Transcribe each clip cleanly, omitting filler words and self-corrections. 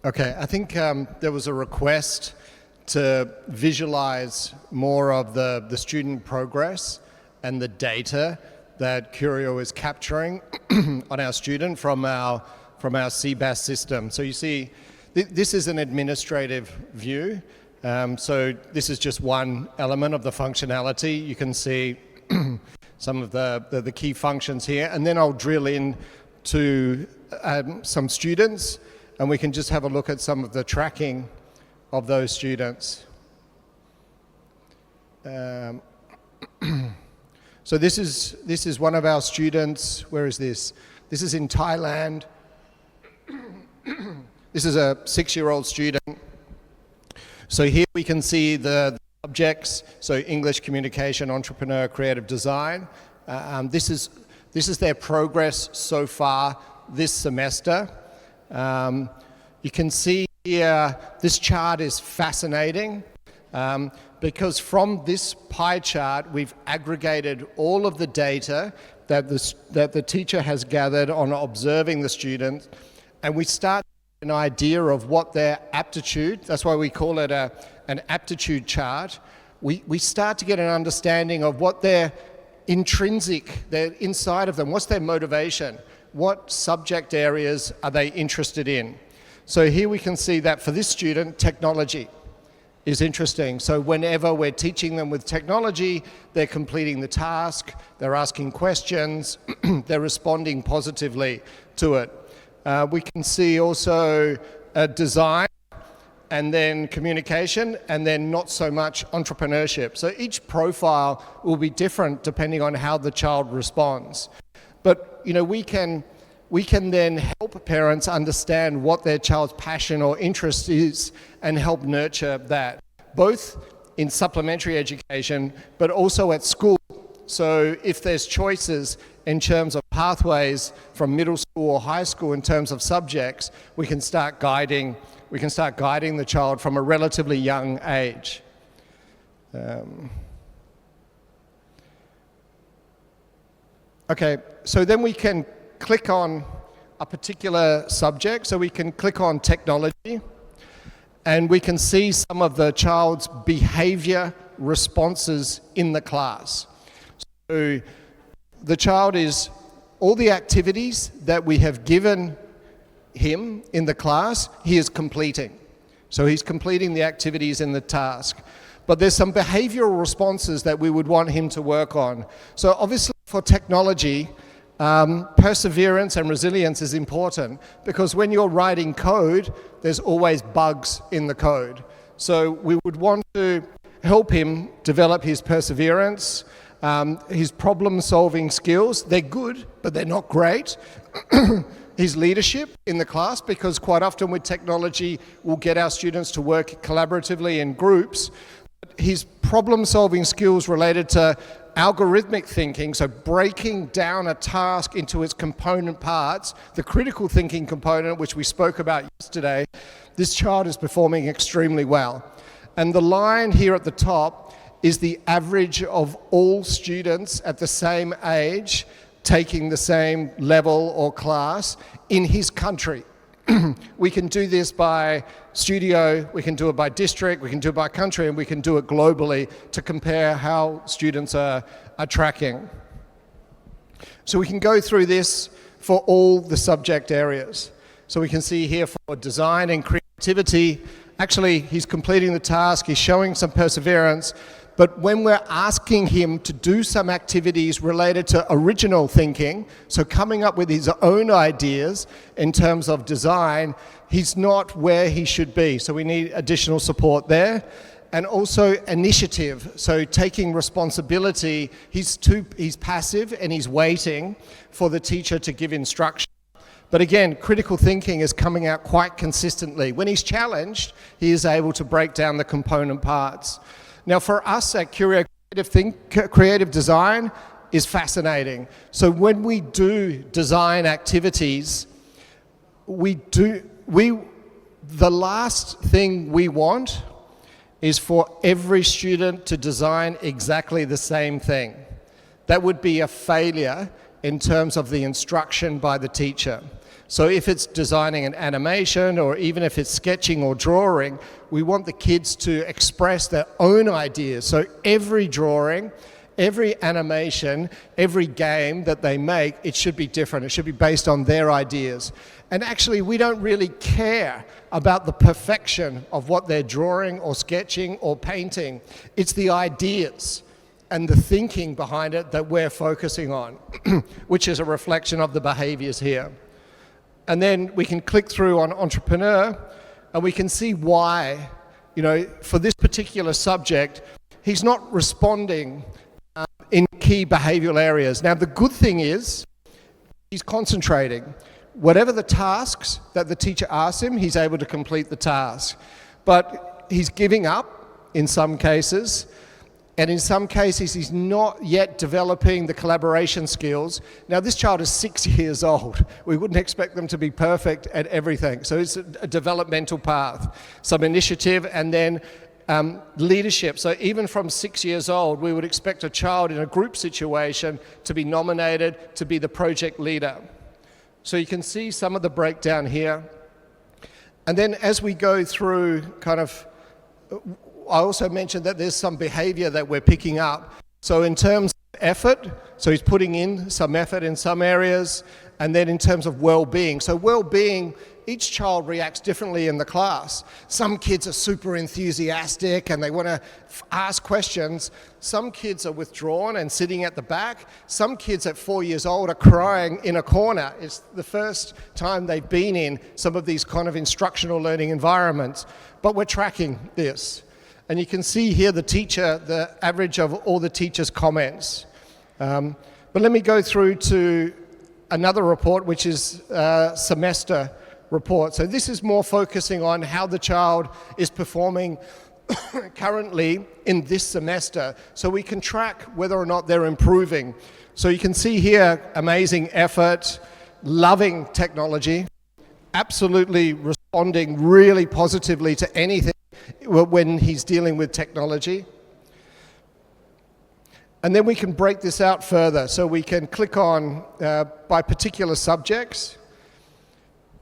Okay, I think there was a request to visualize more of the student progress and the data that Curioo is capturing on our student from our CBAS system. So you see, this is an administrative view. So this is just one element of the functionality. You can see some of the key functions here, and then I'll drill in to some students, and we can just have a look at some of the tracking of those students. So this is one of our students. Where is this? This is in Thailand. This is a 6-year-old student. So here we can see the subjects. So English, communication, entrepreneur, creative design. This is their progress so far this semester. You can see here, this chart is fascinating because from this pie chart, we've aggregated all of the data that the teacher has gathered on observing the students, and we start an idea of what their aptitude, that's why we call it an aptitude chart. We start to get an understanding of what their intrinsic, their inside of them, what's their motivation, what subject areas are they interested in. So here we can see that for this student, technology is interesting. So whenever we're teaching them with technology, they're completing the task, they're asking questions, they're responding positively to it. We can see also design, and then communication, and then not so much entrepreneurship. So each profile will be different depending on how the child responds. But you know, we can then help parents understand what their child's passion or interest is and help nurture that, both in supplementary education, but also at school. So if there's choices in terms of pathways from middle school or high school in terms of subjects, we can start guiding the child from a relatively young age. Okay, so then we can click on a particular subject. So we can click on technology, and we can see some of the child's behavior responses in the class. So the child is, all the activities that we have given him in the class, he is completing. So he's completing the activities in the task. But there's some behavioral responses that we would want him to work on. So obviously for technology, perseverance and resilience is important, because when you're writing code, there's always bugs in the code. So we would want to help him develop his perseverance, his problem-solving skills. They're good, but they're not great. His leadership in the class, because quite often with technology, we'll get our students to work collaboratively in groups. His problem-solving skills related to algorithmic thinking, so breaking down a task into its component parts, the critical thinking component, which we spoke about yesterday, this child is performing extremely well. And the line here at the top is the average of all students at the same age taking the same level or class in his country. We can do this by studio, we can do it by district, we can do it by country, and we can do it globally to compare how students are tracking. So we can go through this for all the subject areas. So we can see here for design and creativity, actually he's completing the task, he's showing some perseverance, but when we're asking him to do some activities related to original thinking, so coming up with his own ideas in terms of design, he's not where he should be. So we need additional support there. And also initiative, so taking responsibility. He's passive and he's waiting for the teacher to give instruction. But again, critical thinking is coming out quite consistently. When he's challenged, he is able to break down the component parts. Now for us at Curioo, creative design is fascinating. So when we do design activities, the last thing we want is for every student to design exactly the same thing. That would be a failure in terms of the instruction by the teacher. So if it's designing an animation, or even if it's sketching or drawing, we want the kids to express their own ideas. So every drawing, every animation, every game that they make, it should be different. It should be based on their ideas. And actually, we don't really care about the perfection of what they're drawing or sketching or painting. It's the ideas and the thinking behind it that we're focusing on, which is a reflection of the behaviors here. And then we can click through on entrepreneur, and we can see why, for this particular subject, he's not responding in key behavioral areas. Now, the good thing is he's concentrating. Whatever the tasks that the teacher asks him, he's able to complete the task. But he's giving up in some cases, and in some cases he's not yet developing the collaboration skills. Now, this child is 6 years old. We wouldn't expect them to be perfect at everything. So it's a developmental path, some initiative, and then leadership. So even from 6 years old, we would expect a child in a group situation to be nominated to be the project leader. So you can see some of the breakdown here. And then as we go through I also mentioned that there's some behavior that we're picking up. So in terms of effort, so he's putting in some effort in some areas, and then in terms of well-being. So well-being, each child reacts differently in the class. Some kids are super enthusiastic and they want to ask questions. Some kids are withdrawn and sitting at the back. Some kids at 4 years old are crying in a corner. It's the first time they've been in some of these kind of instructional learning environments. But we're tracking this. And you can see here the average of all the teachers' comments. But let me go through to another report, which is semester report. So this is more focusing on how the child is performing currently in this semester, so we can track whether or not they're improving. So you can see here amazing effort, loving technology, absolutely responding really positively to anything when he's dealing with technology. And then we can break this out further. So we can click on by particular subjects.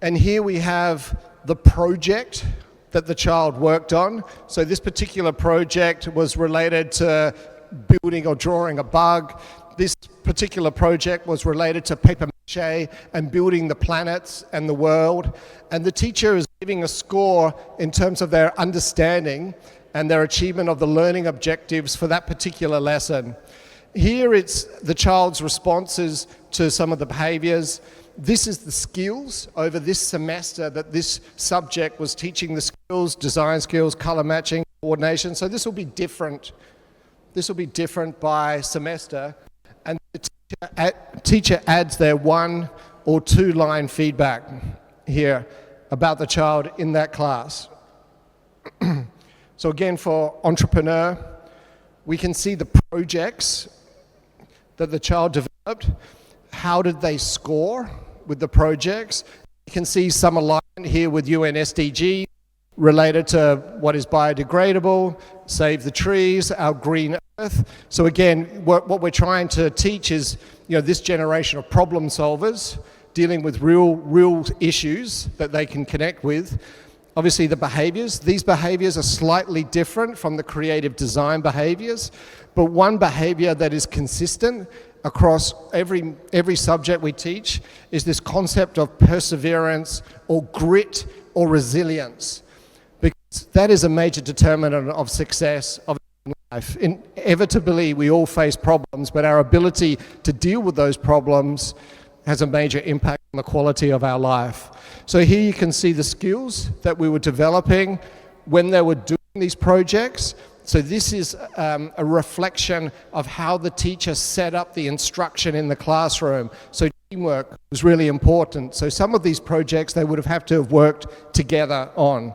And here we have the project that the child worked on. So this particular project was related to building or drawing a bug. This particular project was related to paper mache and building the planets and the world. And the teacher is giving a score in terms of their understanding and their achievement of the learning objectives for that particular lesson. Here it's the child's responses to some of the behaviors. This is the skills over this semester that this subject was teaching, the skills, design skills, color matching, coordination. So this will be different. This will be different by semester. And the teacher adds their 1 or 2 line feedback here about the child in that class. So again, for entrepreneur, we can see the projects that the child developed. How did they score with the projects? You can see some alignment here with UN SDG related to what is biodegradable, save the trees, our green earth. So again, what we're trying to teach is, this generation of problem solvers dealing with real issues that they can connect with. Obviously the behaviors, these behaviors are slightly different from the creative design behaviors, but one behavior that is consistent across every subject we teach is this concept of perseverance or grit or resilience, because that is a major determinant of success of life. Inevitably, we all face problems, but our ability to deal with those problems has a major impact on the quality of our life. So here you can see the skills that we were developing when they were doing these projects. So this is a reflection of how the teacher set up the instruction in the classroom. So teamwork was really important. So some of these projects they would have to have worked together on.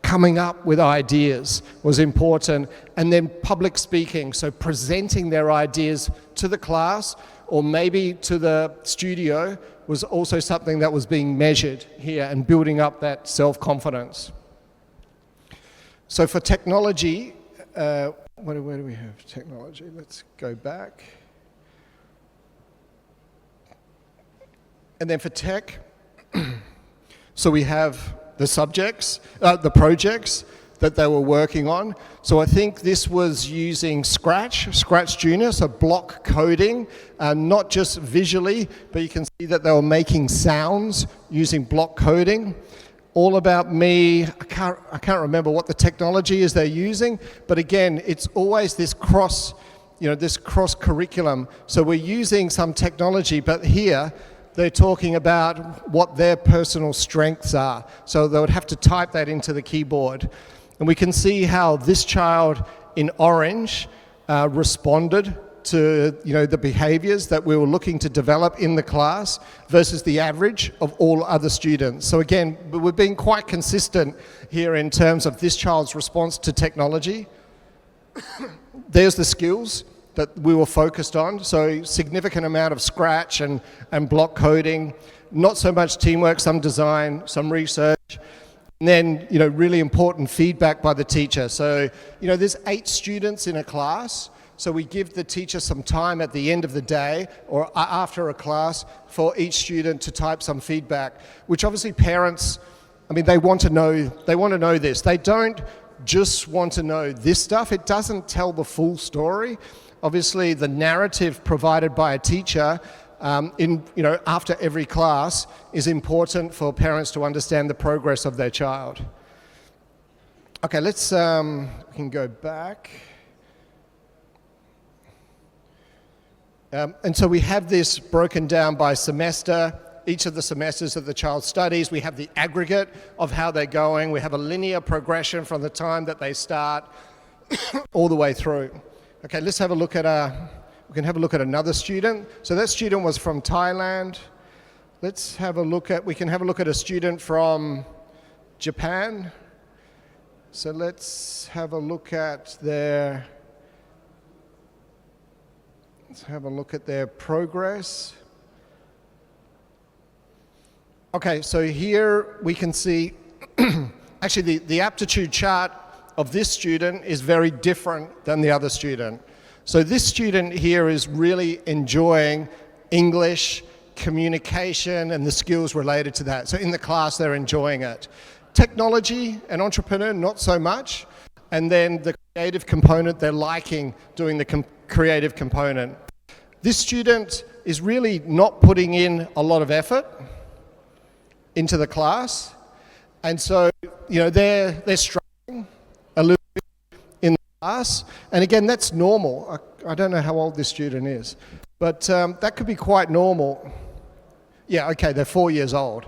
Coming up with ideas was important. And then public speaking, so presenting their ideas to the class or maybe to the studio was also something that was being measured here and building up that self-confidence. So for technology, where do we have technology? Let's go back. And then for tech, So we have the subjects, the projects that they were working on. So I think this was using Scratch Junior, so block coding, not just visually, but you can see that they were making sounds using block coding. All About Me, I can't remember what the technology is they're using, but again, it's always this cross curriculum. So we're using some technology, but here they're talking about what their personal strengths are. So they would have to type that into the keyboard. And we can see how this child in orange responded to the behaviors that we were looking to develop in the class versus the average of all other students. So again, we're being quite consistent here in terms of this child's response to technology. There's the skills that we were focused on, so significant amount of Scratch and block coding, not so much teamwork, some design, some research, and then really important feedback by the teacher. So there's 8 students in a class, so we give the teacher some time at the end of the day or after a class for each student to type some feedback, which obviously parents, they want to know this. They don't just want to know this stuff. It doesn't tell the full story. Obviously, the narrative provided by a teacher after every class is important for parents to understand the progress of their child. Okay, we can go back. And so we have this broken down by semester, each of the semesters that the child studies. We have the aggregate of how they're going. We have a linear progression from the time that they start all the way through. Okay, let's have a look at we can have a look at another student. So that student was from Thailand. We can have a look at a student from Japan. So let's have a look at their progress. Okay, so here we can see, actually the aptitude chart of this student is very different than the other student. So this student here is really enjoying English, communication, and the skills related to that. So in the class, they're enjoying it. Technology and entrepreneur, not so much. And then the creative component, they're liking doing the creative component. This student is really not putting in a lot of effort into the class. And so, they're struggling a little bit in the class. And again, that's normal. I don't know how old this student is, but that could be quite normal. Yeah, okay, they're 4 years old.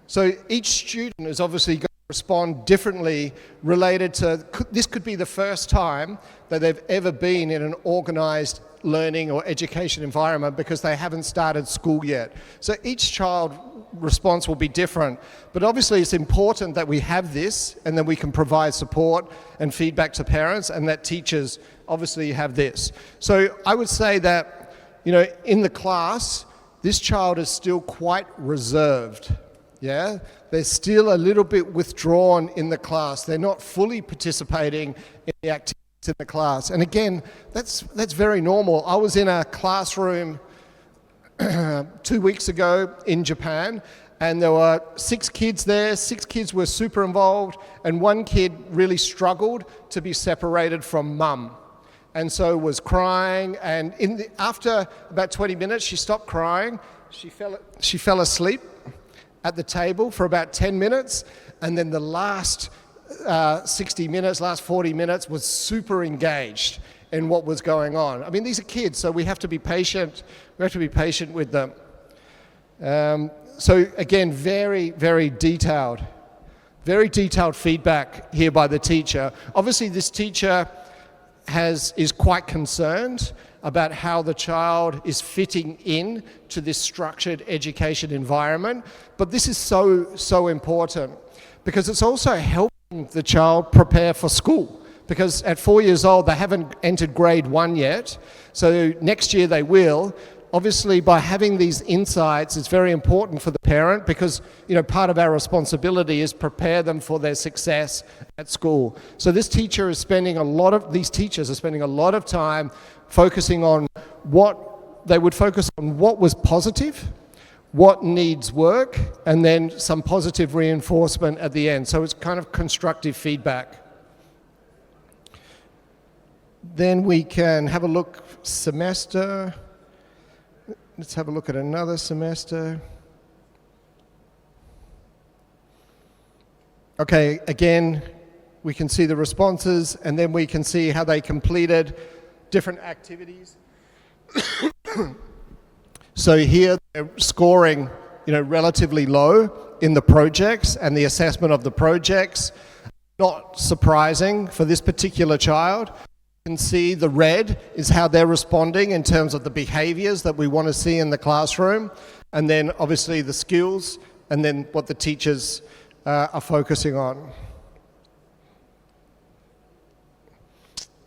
So each student is obviously going to respond differently related to, this could be the first time that they've ever been in an organized learning or education environment because they haven't started school yet. So each child response will be different, but obviously it's important that we have this and then we can provide support and feedback to parents and that teachers obviously have this. So I would say that, in the class, this child is still quite reserved. Yeah, they're still a little bit withdrawn in the class. They're not fully participating in the activities in the class. And again, that's very normal. I was in a classroom 2 weeks ago in Japan, and there were 6 kids there. 6 kids were super involved, and 1 kid really struggled to be separated from mum, and so was crying. And after about 20 minutes, she stopped crying. She fell asleep at the table for about 10 minutes, and then the last 60 minutes, last 40 minutes was super engaged in what was going on. These are kids, so we have to be patient. We have to be patient with them. So again, very, very detailed feedback here by the teacher. Obviously, this teacher is quite concerned about how the child is fitting in to this structured education environment. But this is so important because it's also helping the child prepare for school. Because at 4 years old, they haven't entered grade 1 yet. So next year they will. Obviously, by having these insights, it's very important for the parent because, part of our responsibility is prepare them for their success at school. So these teachers are spending a lot of time focusing on what was positive, what needs work, and then some positive reinforcement at the end. So it's kind of constructive feedback. Then we can have a look semester. Let's have a look at another semester. Okay, again, we can see the responses, and then we can see how they completed different activities. So here they're scoring, relatively low in the projects and the assessment of the projects. Not surprising for this particular child. You can see the red is how they're responding in terms of the behaviors that we want to see in the classroom, and then obviously the skills, and then what the teachers are focusing on.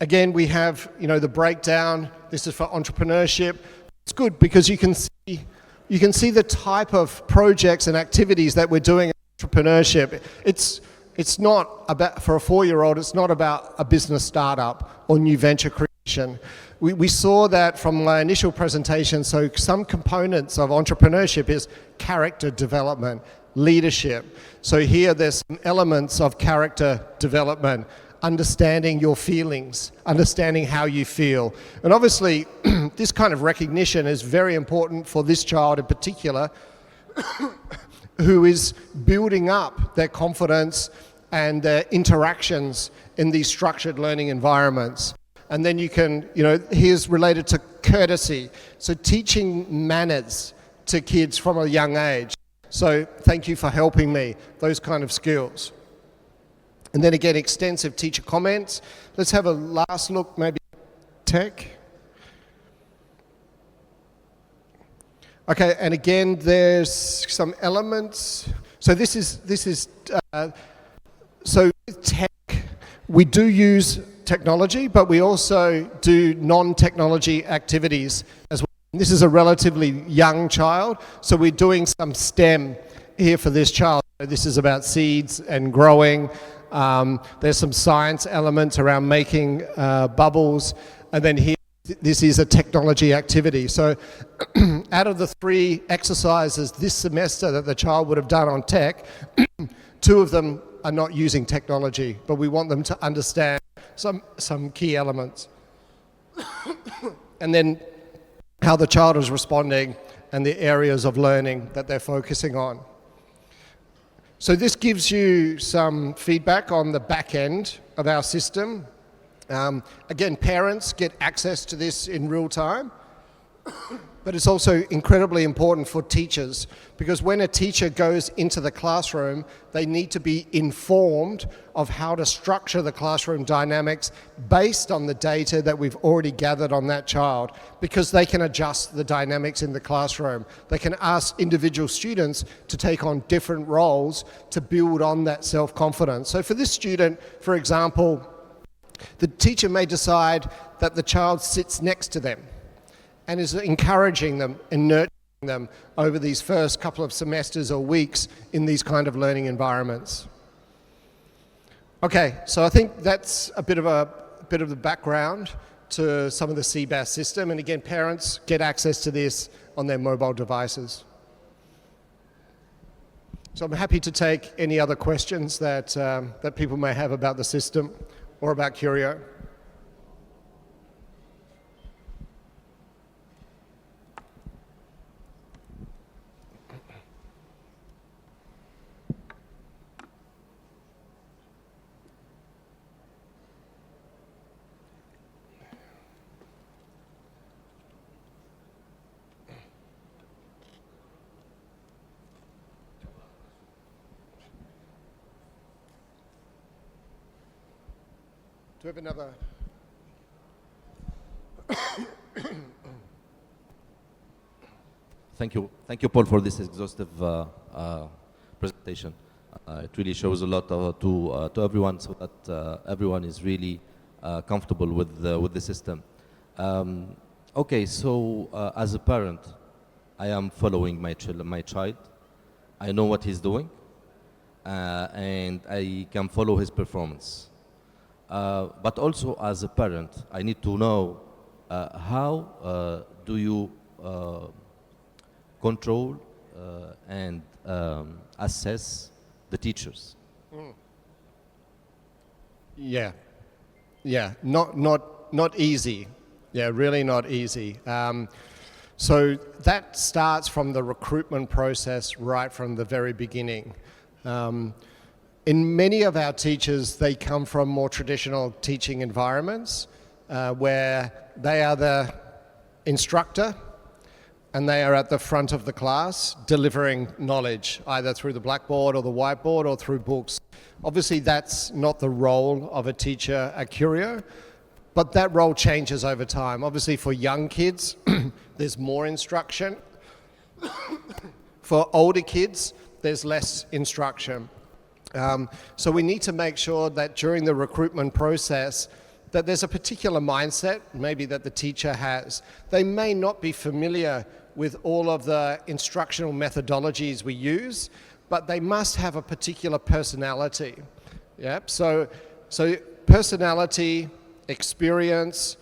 Again, we have, the breakdown. This is for entrepreneurship. It's good because you can see the type of projects and activities that we're doing in entrepreneurship. It's not about, for a 4-year-old, it's not about a business startup or new venture creation. We saw that from my initial presentation. So some components of entrepreneurship is character development, leadership. So here there's some elements of character development, understanding your feelings, understanding how you feel. And obviously, this kind of recognition is very important for this child in particular, who is building up their confidence and their interactions in these structured learning environments. And then you can, here's related to courtesy. So teaching manners to kids from a young age. So thank you for helping me, those kind of skills. And then again, extensive teacher comments. Let's have a last look, maybe tech. Okay, and again, there's some elements. So this is so with tech, we do use technology, but we also do non-technology activities as well. This is a relatively young child, so we're doing some STEM here for this child. This is about seeds and growing. There's some science elements around making bubbles, and then here, this is a technology activity. So out of the 3 exercises this semester that the child would have done on tech, 2 of them are not using technology, but we want them to understand some key elements. And then how the child is responding and the areas of learning that they're focusing on. So this gives you some feedback on the back end of our system. Again, parents get access to this in real time, but it's also incredibly important for teachers, because when a teacher goes into the classroom, they need to be informed of how to structure the classroom dynamics based on the data that we've already gathered on that child, because they can adjust the dynamics in the classroom. They can ask individual students to take on different roles to build on that self-confidence. So for this student, for example, the teacher may decide that the child sits next to them and is encouraging them and nurturing them over these first couple of semesters or weeks in these kind of learning environments. Okay, so I think that's a bit of the background to some of the CBAS system, and again, parents get access to this on their mobile devices. So I'm happy to take any other questions that people may have about the system or about Curioo. Do we have another? Thank you, Paul, for this exhaustive presentation. It really shows a lot to everyone, so that everyone is really comfortable with the system. Okay, so as a parent, I am following my child. I know what he's doing, and I can follow his performance. But also, as a parent, I need to know how do you control and assess the teachers. Yeah, yeah, not easy. Yeah, really not easy. So that starts from the recruitment process right from the very beginning. In many of our teachers, they come from more traditional teaching environments where they are the instructor and they are at the front of the class delivering knowledge, either through the blackboard or the whiteboard or through books. Obviously, that's not the role of a teacher at Curioo, but that role changes over time. Obviously, for young kids, there's more instruction. For older kids, there's less instruction. So we need to make sure that during the recruitment process that there's a particular mindset, maybe that the teacher has. They may not be familiar with all of the instructional methodologies we use, but they must have a particular personality. Yep. So personality, experience,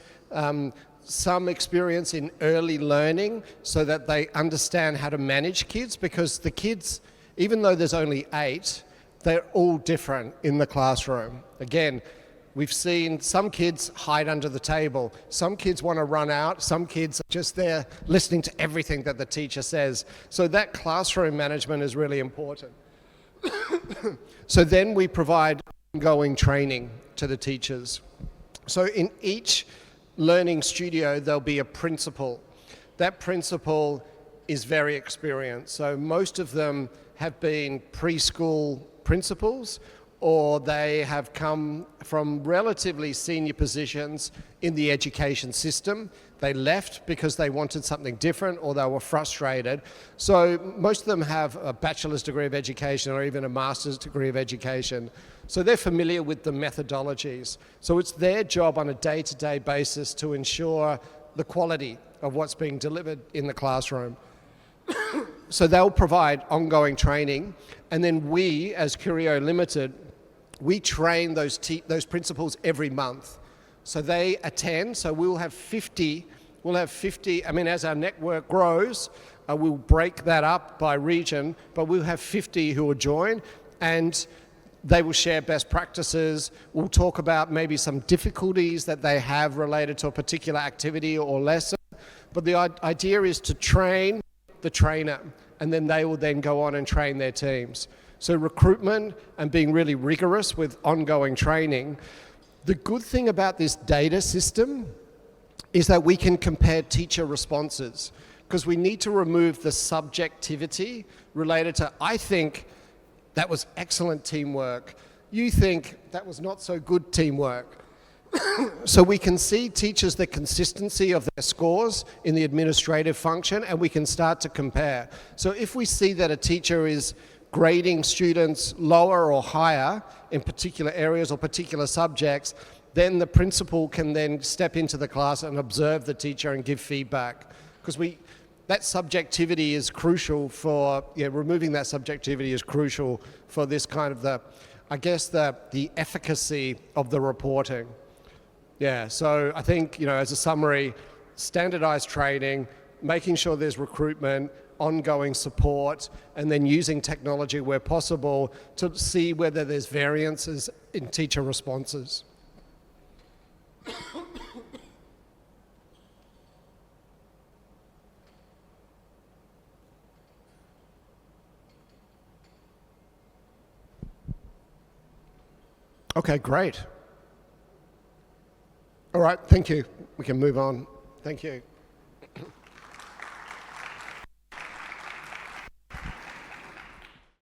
some experience in early learning so that they understand how to manage kids, because the kids, even though there's only 8, they're all different in the classroom. Again, we've seen some kids hide under the table. Some kids want to run out. Some kids are just there listening to everything that the teacher says. So that classroom management is really important. So then we provide ongoing training to the teachers. So in each learning studio, there'll be a principal. That principal is very experienced. So most of them have been preschool principals, or they have come from relatively senior positions in the education system. They left because they wanted something different or they were frustrated. So most of them have a bachelor's degree of education or even a master's degree of education. So they're familiar with the methodologies. So it's their job on a day-to-day basis to ensure the quality of what's being delivered in the classroom. So they'll provide ongoing training, and then we, as Curioo Limited, we train those principals every month. So they attend, so we'll have 50, I mean, as our network grows, we'll break that up by region, but we'll have 50 who will join, and they will share best practices. We'll talk about maybe some difficulties that they have related to a particular activity or lesson. But the idea is to train the trainer, and then they will then go on and train their teams. So recruitment and being really rigorous with ongoing training. The good thing about this data system is that we can compare teacher responses, because we need to remove the subjectivity related to, I think that was excellent teamwork. You think that was not so good teamwork. So we can see teachers the consistency of their scores in the administrative function, and we can start to compare. So if we see that a teacher is grading students lower or higher in particular areas or particular subjects, then the principal can then step into the class and observe the teacher and give feedback. Because that subjectivity is crucial for, removing that subjectivity is crucial for this kind of the efficacy of the reporting. Yeah, so I think, as a summary, standardized training, making sure there's recruitment, ongoing support, and then using technology where possible to see whether there's variances in teacher responses. Okay, great. All right, thank you. We can move on. Thank you.